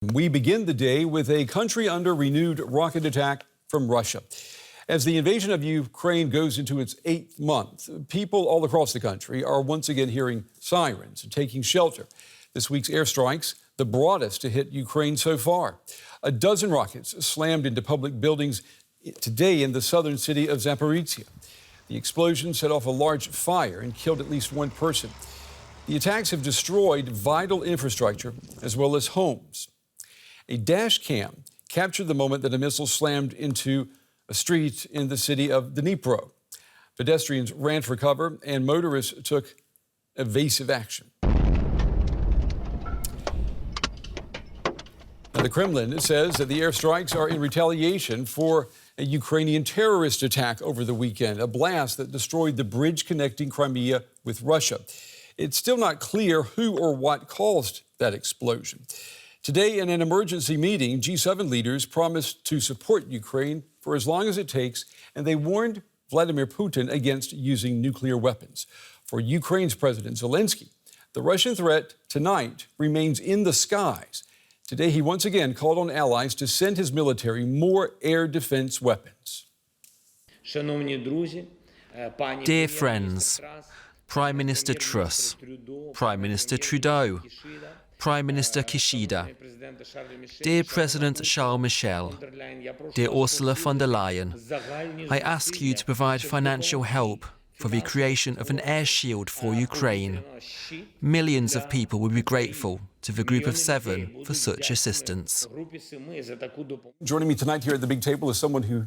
We begin the day with a country under renewed rocket attack from Russia. As the invasion of Ukraine goes into its 8th month, people all across the country are once again hearing sirens and taking shelter. This week's airstrikes, the broadest to hit Ukraine so far. A dozen rockets slammed into public buildings today in the southern city of Zaporizhia. The explosion set off a large fire and killed at least one person. The attacks have destroyed vital infrastructure as well as homes. A dash cam captured the moment that a missile slammed into a street in the city of Dnipro. Pedestrians ran for cover and motorists took evasive action. Now, the Kremlin says that the airstrikes are in retaliation for a Ukrainian terrorist attack over the weekend, a blast that destroyed the bridge connecting Crimea with Russia. It's still not clear who or what caused that explosion. Today, in an emergency meeting, G7 leaders promised to support Ukraine for as long as it takes, and they warned Vladimir Putin against using nuclear weapons. For Ukraine's President Zelenskyy, the Russian threat tonight remains in the skies. Today, he once again called on allies to send his military more air defense weapons. Dear friends, Prime Minister Truss, Prime Minister Trudeau, Prime Minister Kishida, dear President Charles Michel, dear Ursula von der Leyen, I ask you to provide financial help for the creation of an air shield for Ukraine. Millions of people will be grateful to the Group of Seven for such assistance. Joining me tonight here at the big table is someone who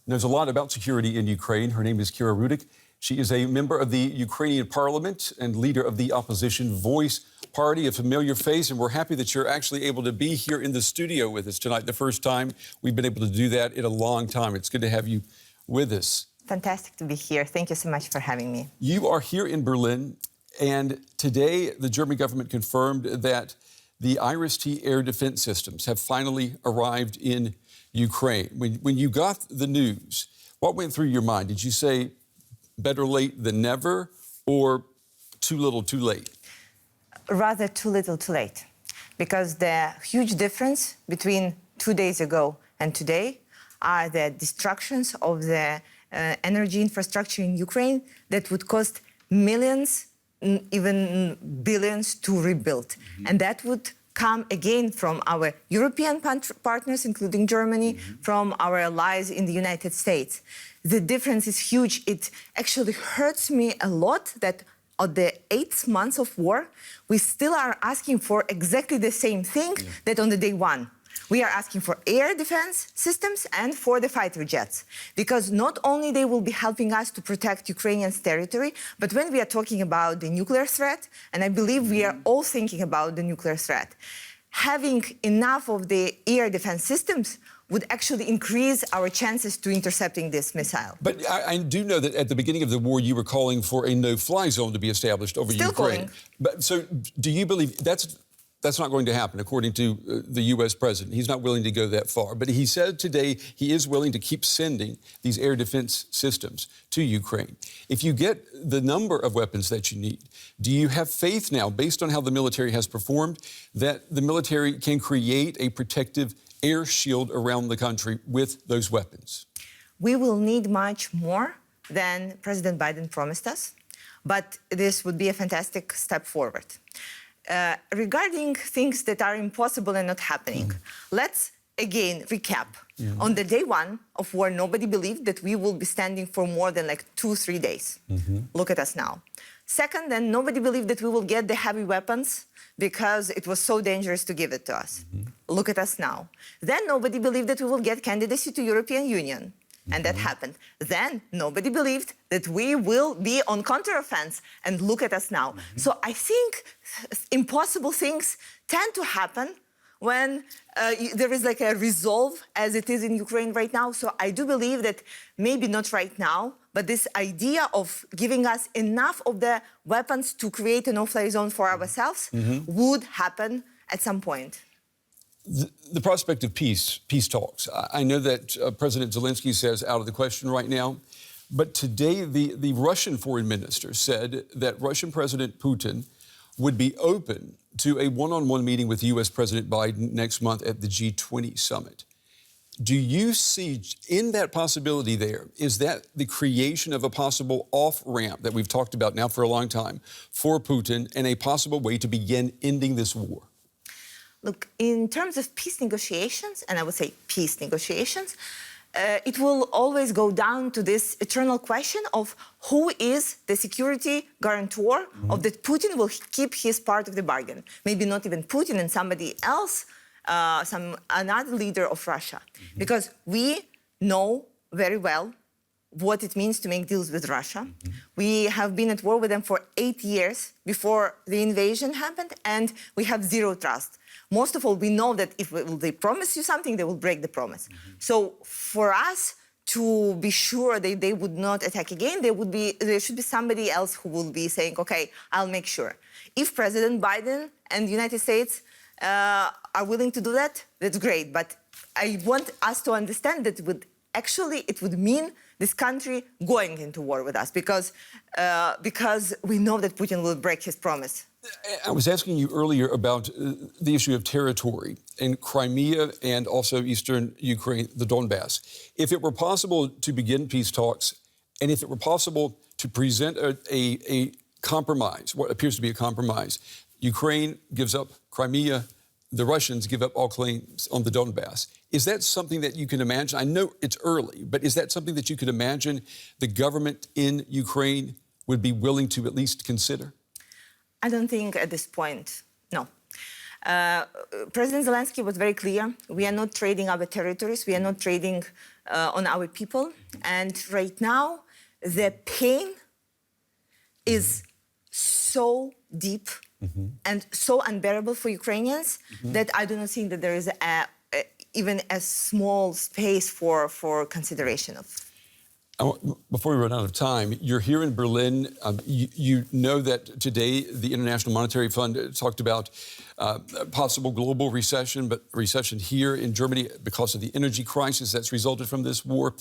knows a lot about security in Ukraine. Her name is Kira Rudick. She is a member of the Ukrainian parliament and leader of the opposition Voice Party, a familiar face, and we're happy that you're actually able to be here in the studio with us tonight, the first time we've been able to do that in a long time. It's good to have you with us. Fantastic to be here. Thank you so much for having me. You are here in Berlin, and today the German government confirmed that the Iris-T air defense systems have finally arrived in Ukraine. When you got the news, what went through your mind? Did you say, better late than never, or too little too late? Rather too little too late, because the huge difference between 2 days ago and today are the destructions of the energy infrastructure in Ukraine that would cost millions, even billions to rebuild. Mm-hmm. And that would come again from our European partners, including Germany, from our allies in the United States. The difference is huge. It actually hurts me a lot that on the 8th month of war, we still are asking for exactly the same thing that on the day one. We are asking for air defense systems and for the fighter jets, because not only they will be helping us to protect Ukrainians' territory, but when we are talking about the nuclear threat, and I believe we are all thinking about the nuclear threat, having enough of the air defense systems would actually increase our chances to intercepting this missile. But I do know that at the beginning of the war, you were calling for a no-fly zone to be established over Still Ukraine. Calling. But so do you believe that's not going to happen, according to the U.S. president? He's not willing to go that far. But he said today he is willing to keep sending these air defense systems to Ukraine. If you get the number of weapons that you need, do you have faith now, based on how the military has performed, that the military can create a protective air shield around the country with those weapons? We will need much more than President Biden promised us, but this would be a fantastic step forward. Regarding things that are impossible and not happening, let's again recap. On the day one of war, nobody believed that we will be standing for more than like 2-3 days. Look at us now. Second, then nobody believed that we will get the heavy weapons because it was so dangerous to give it to us. Look at us now. Then nobody believed that we will get candidacy to European Union. And that happened. Then nobody believed that we will be on counteroffense, and look at us now. So I think impossible things tend to happen when there is like a resolve, as it is in Ukraine right now. So I do believe that maybe not right now, but this idea of giving us enough of the weapons to create a no-fly zone for ourselves would happen at some point. The prospect of peace talks. I know that President Zelenskyy says out of the question right now, but today the Russian foreign minister said that Russian President Putin would be open to a one-on-one meeting with U.S. President Biden next month at the G20 summit. Do you see in that possibility there, is that the creation of a possible off-ramp that we've talked about now for a long time for Putin and a possible way to begin ending this war? Look, in terms of peace negotiations, and I would say peace negotiations, it will always go down to this eternal question of who is the security guarantor of that Putin will keep his part of the bargain. Maybe not even Putin and somebody else, another leader of Russia. Because we know very well what it means to make deals with Russia. We have been at war with them for 8 years before the invasion happened, and we have zero trust. Most of all, we know that if they promise you something, they will break the promise. So for us to be sure that they would not attack again, there should be somebody else who will be saying, okay, I'll make sure. If President Biden and the United States are willing to do that, that's great. But I want us to understand that it would mean this country going into war with us because we know that Putin will break his promise. I was asking you earlier about the issue of territory in Crimea and also eastern Ukraine, the Donbass. If it were possible to begin peace talks, and if it were possible to present a compromise, what appears to be a compromise, Ukraine gives up Crimea, the Russians give up all claims on the Donbass. Is that something that you can imagine? I know it's early, but is that something that you could imagine the government in Ukraine would be willing to at least consider? I don't think at this point, no. President Zelenskyy was very clear. We are not trading our territories. We are not trading on our people. And right now, the pain is so deep and so unbearable for Ukrainians that I do not think that there is even a small space for consideration of. Before we run out of time, you're here in Berlin. You know that today the International Monetary Fund talked about possible global recession, but recession here in Germany because of the energy crisis that's resulted from this war.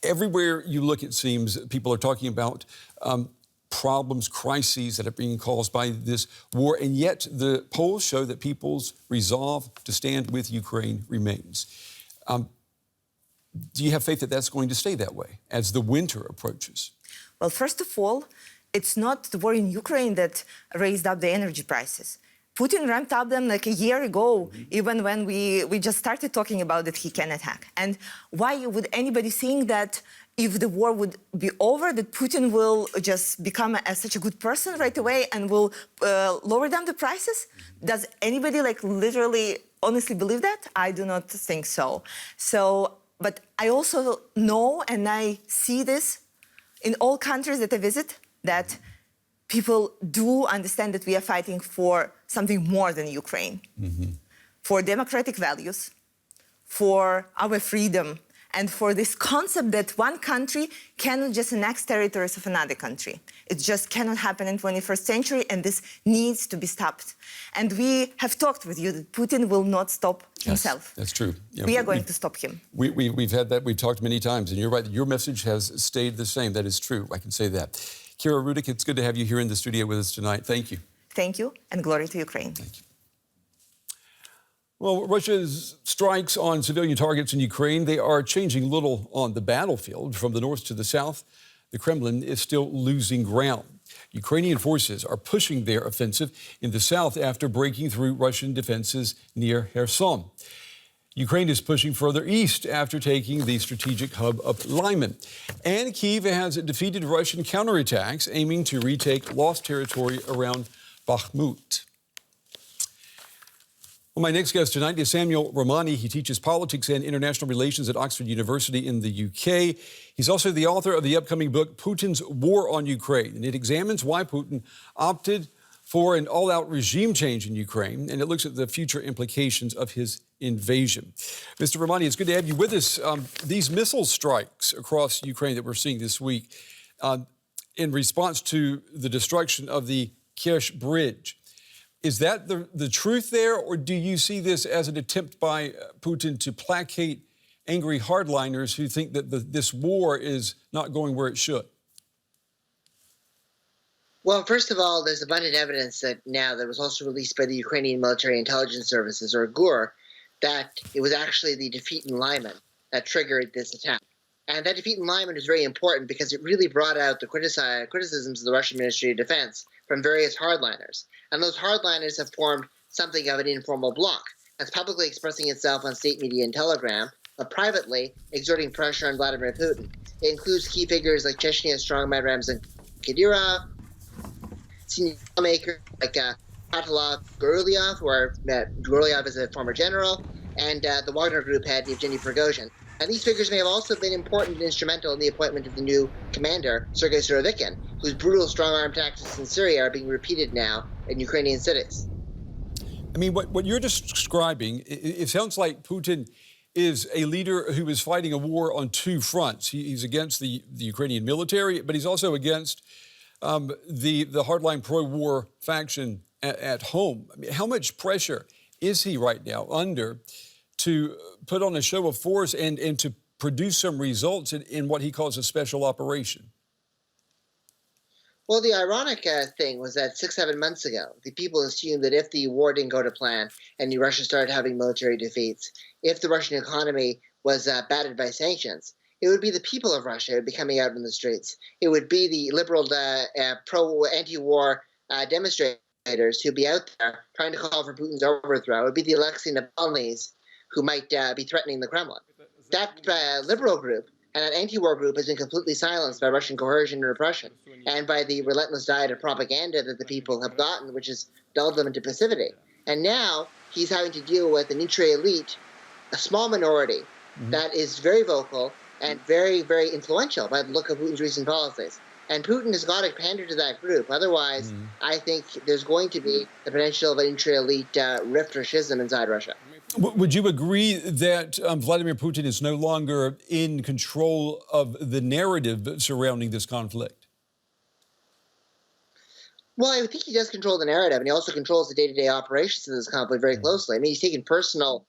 Everywhere you look, it seems, people are talking about problems, crises that are being caused by this war, and yet the polls show that people's resolve to stand with Ukraine remains. Do you have faith that that's going to stay that way as the winter approaches? Well, first of all, it's not the war in Ukraine that raised up the energy prices. Putin ramped up them like a year ago, even when we just started talking about that he can attack. And why would anybody think that if the war would be over, that Putin will just become such a good person right away and will lower down the prices? Does anybody literally honestly believe that? I do not think so. But I also know, and I see this in all countries that I visit, that people do understand that we are fighting for something more than Ukraine, for democratic values, for our freedom, and for this concept that one country cannot just annex territories of another country. It just cannot happen in the 21st century, and this needs to be stopped. And we have talked with you that Putin will not stop himself. Yes, that's true. Yeah, we are going to stop him. We've had that. We've talked many times, and you're right. Your message has stayed the same. That is true. I can say that. Kira Rudick, it's good to have you here in the studio with us tonight. Thank you. Thank you, and glory to Ukraine. Thank you. Well, Russia's strikes on civilian targets in Ukraine, they are changing little on the battlefield. From the north to the south, the Kremlin is still losing ground. Ukrainian forces are pushing their offensive in the south after breaking through Russian defenses near Kherson. Ukraine is pushing further east after taking the strategic hub of Lyman. And Kyiv has defeated Russian counterattacks aiming to retake lost territory around Bakhmut. Well, my next guest tonight is Samuel Romani. He teaches politics and international relations at Oxford University in the UK. He's also the author of the upcoming book, Putin's War on Ukraine, and it examines why Putin opted for an all-out regime change in Ukraine, and it looks at the future implications of his invasion. Mr. Romani, it's good to have you with us. These missile strikes across Ukraine that we're seeing this week in response to the destruction of the Kerch Bridge, is that the truth there, or do you see this as an attempt by Putin to placate angry hardliners who think that this war is not going where it should? Well, first of all, there's abundant evidence that now that was also released by the Ukrainian Military Intelligence Services, or GUR, that it was actually the defeat in Lyman that triggered this attack. And that defeat in Lyman is very important because it really brought out the criticisms of the Russian Ministry of Defense from various hardliners. And those hardliners have formed something of an informal bloc that's publicly expressing itself on state media and Telegram, but privately exerting pressure on Vladimir Putin. It includes key figures like Chechnya strongman Ramzan Kadyrov, senior lawmakers like Katalov Gurylev, where Gurylev is a former general, and the Wagner Group head, Yevgeny Prigozhin. And these figures may have also been important and instrumental in the appointment of the new commander, Sergei Surovikin, whose brutal strong-arm tactics in Syria are being repeated now in Ukrainian cities. I mean, what you're describing, it sounds like Putin is a leader who is fighting a war on two fronts. He's against the Ukrainian military, but he's also against the hardline pro-war faction at home. I mean, how much pressure is he right now under to put on a show of force and to produce some results in what he calls a special operation? Well, the ironic thing was that 6-7 months ago, the people assumed that if the war didn't go to plan and Russia started having military defeats, if the Russian economy was battered by sanctions, it would be the people of Russia who would be coming out in the streets. It would be the liberal anti-war demonstrators who'd be out there trying to call for Putin's overthrow. It would be the Alexei Navalny's who might be threatening the Kremlin. That liberal group and that anti-war group has been completely silenced by Russian coercion and repression and by the relentless diet of propaganda that the people have gotten, which has dulled them into passivity. And now he's having to deal with an intra-elite, a small minority that is very vocal and very, very influential by the look of Putin's recent policies. And Putin has got to pander to that group. Otherwise, I think there's going to be the potential of an intra-elite rift or schism inside Russia. Would you agree that Vladimir Putin is no longer in control of the narrative surrounding this conflict? Well, I think he does control the narrative, and he also controls the day-to-day operations of this conflict very closely. I mean, he's taken personal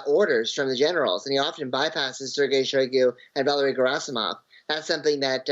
orders from the generals, and he often bypasses Sergei Shoigu and Valery Gerasimov. That's something that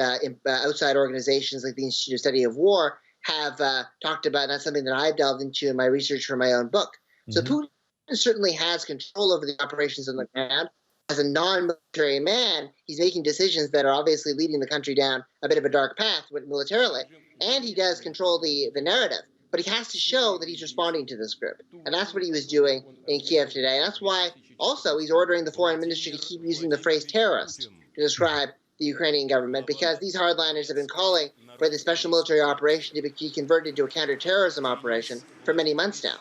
outside organizations like the Institute of Study of War have talked about, and that's something that I've delved into in my research for my own book. So Putin certainly has control over the operations on the ground. As a non-military man, he's making decisions that are obviously leading the country down a bit of a dark path militarily. And he does control the narrative. But he has to show that he's responding to this group. And that's what he was doing in Kiev today. And that's why also he's ordering the foreign ministry to keep using the phrase terrorist to describe the Ukrainian government, because these hardliners have been calling for the special military operation to be converted into a counterterrorism operation for many months now.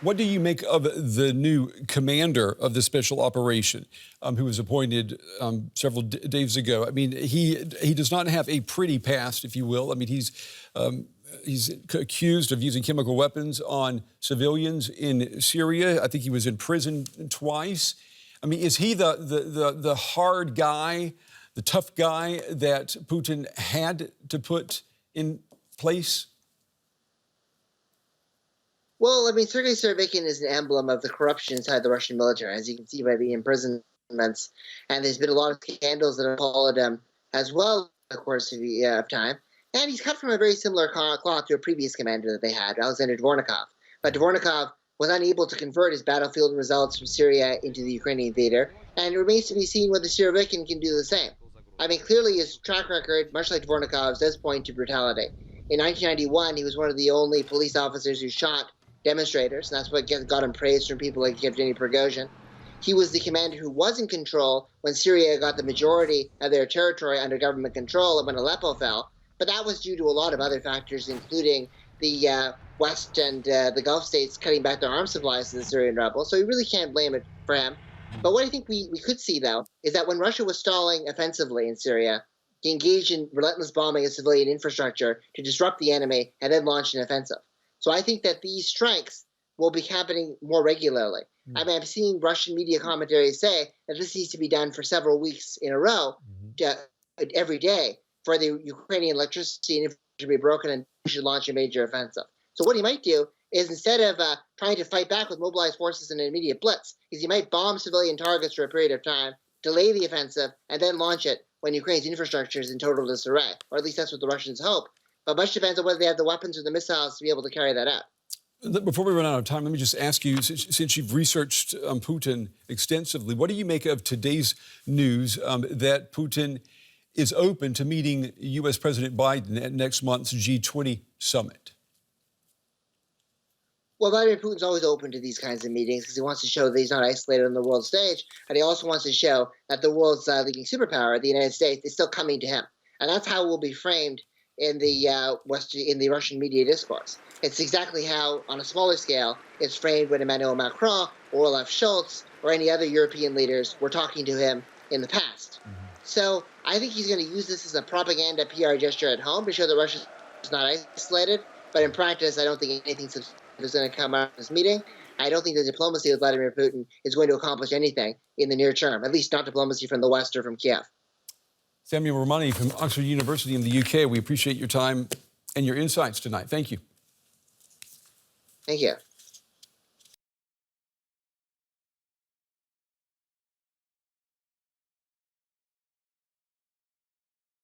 What do you make of the new commander of the special operation, who was appointed several days ago? I mean, he does not have a pretty past, if you will. I mean, he's accused of using chemical weapons on civilians in Syria. I think he was in prison twice. I mean, is he the hard guy, the tough guy that Putin had to put in place? Well, I mean, Sergei Surovikin is an emblem of the corruption inside the Russian military, as you can see by the imprisonments. And there's been a lot of scandals that have followed him as well in the course of time. And he's cut from a very similar cloth to a previous commander that they had, Alexander Dvornikov. But Dvornikov was unable to convert his battlefield results from Syria into the Ukrainian theater, and it remains to be seen whether Surovikin can do the same. I mean, clearly his track record, much like Dvornikov's, does point to brutality. In 1991, he was one of the only police officers who shot demonstrators, and that's what got him praise from people like Yevgeny Prigozhin. He was the commander who was in control when Syria got the majority of their territory under government control and when Aleppo fell, but that was due to a lot of other factors, including the West and the Gulf states cutting back their arms supplies to the Syrian rebels, so we really can't blame it for him. But what I think we could see, though, is that when Russia was stalling offensively in Syria, he engaged in relentless bombing of civilian infrastructure to disrupt the enemy and then launched an offensive. So I think that these strikes will be happening more regularly. I mean, I've seen Russian media commentaries say that this needs to be done for several weeks in a row, every day, for the Ukrainian electricity and infrastructure to be broken, and should launch a major offensive. So what he might do is, instead of trying to fight back with mobilized forces in an immediate blitz, is he might bomb civilian targets for a period of time, delay the offensive, and then launch it when Ukraine's infrastructure is in total disarray. Or at least that's what the Russians hope. But much depends on whether they have the weapons or the missiles to be able to carry that out. Before we run out of time, let me just ask you, since you've researched Putin extensively, what do you make of today's news that Putin is open to meeting U.S. President Biden at next month's G20 summit? Well, Vladimir Putin's always open to these kinds of meetings because he wants to show that he's not isolated on the world stage, and he also wants to show that the world's leading superpower, the United States, is still coming to him. And that's how it will be framed in the Russian media discourse. It's exactly how, on a smaller scale, it's framed when Emmanuel Macron or Olaf Scholz or any other European leaders were talking to him in the past. Mm-hmm. So I think he's going to use this as a propaganda PR gesture at home to show that Russia is not isolated. But in practice, I don't think anything is going to come out of this meeting. I don't think the diplomacy with Vladimir Putin is going to accomplish anything in the near term, at least not diplomacy from the West or from Kiev. Samuel Romani from Oxford University in the UK. We appreciate your time and your insights tonight. Thank you. Thank you.